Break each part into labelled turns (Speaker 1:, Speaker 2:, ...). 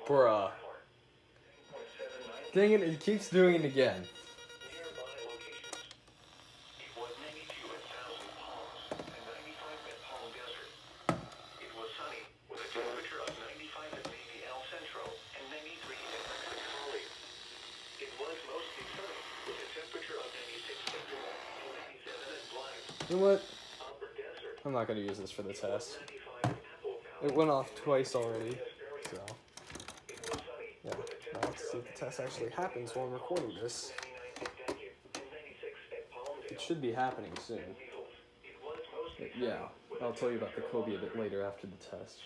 Speaker 1: Bruh. Dang it, it keeps doing it again. You know what? I'm not going to use this for the test. It went off twice already, so yeah. Now let's see if the test actually happens while I'm recording this. It should be happening soon. But yeah, I'll tell you about the COBY a bit later after the test.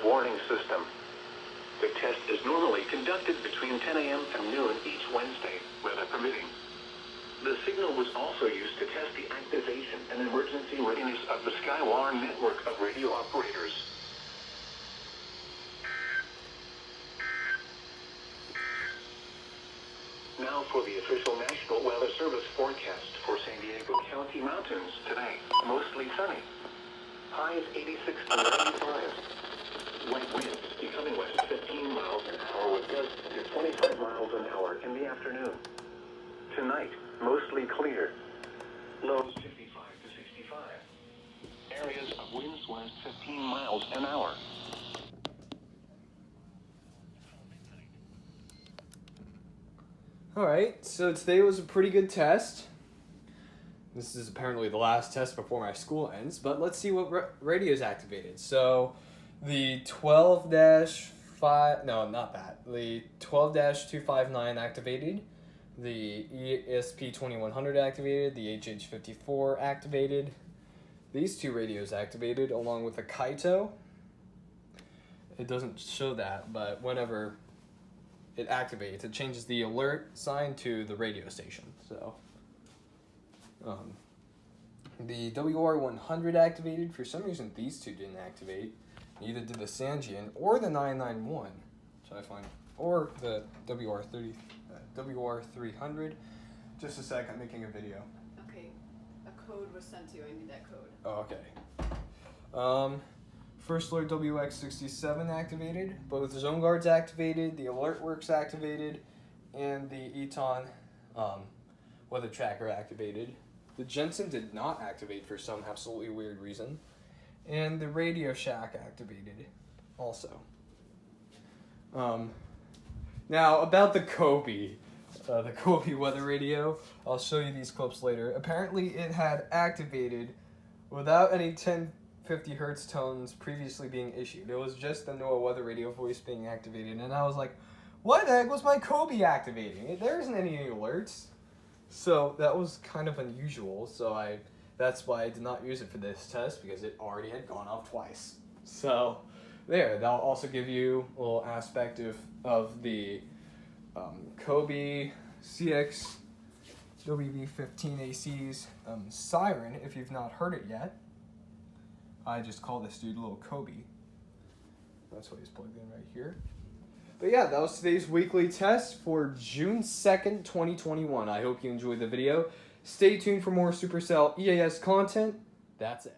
Speaker 2: Warning system. The test is normally conducted between 10 a.m. and noon each Wednesday, weather permitting. The signal was also used to test the activation and emergency readiness of the Skywar network of radio operators. Now for the official National Weather Service forecast for San Diego County Mountains today. Mostly sunny. Highs 86 to 95. Light winds becoming west 15 miles an hour with gusts to 25 miles an hour in the afternoon. Tonight, mostly clear. Lows 55 to 65. Areas of winds west 15 miles an hour.
Speaker 1: Alright, so today was a pretty good test. This is apparently the last test before my school ends, but let's see what radio is activated. So the 12-5, no, not that. The 12-259 activated, the ESP2100 activated, the HH54 activated. These two radios activated along with the Kaito. It doesn't show that, but whenever it activates, it changes the alert sign to the radio station. So the WR100 activated. For some reason, these two didn't activate. Neither did the Sanjian or the 991, which I find, or the WR300. Just a sec, I'm making a video.
Speaker 3: Okay, a code was sent to you. I need that code.
Speaker 1: Oh, okay. First alert WX67 activated. Both zone guards activated. The alert works activated, and the Eton weather tracker activated. The Jensen did not activate for some absolutely weird reason. And the Radio Shack activated also. Now, about the COBY. The COBY weather radio. I'll show you these clips later. Apparently, it had activated without any 1050 hertz tones previously being issued. It was just the NOAA weather radio voice being activated. And I was like, why the heck was my COBY activating? There isn't any alerts. So that was kind of unusual. So that's why I did not use it for this test, because it already had gone off twice. So there, that'll also give you a little aspect of the COBY CX WV15AC's siren, if you've not heard it yet. I just call this dude a little COBY. That's what he's plugged in right here. But yeah, that was today's weekly test for June 2nd, 2021. I hope you enjoyed the video. Stay tuned for more Supercell EAS content. That's it.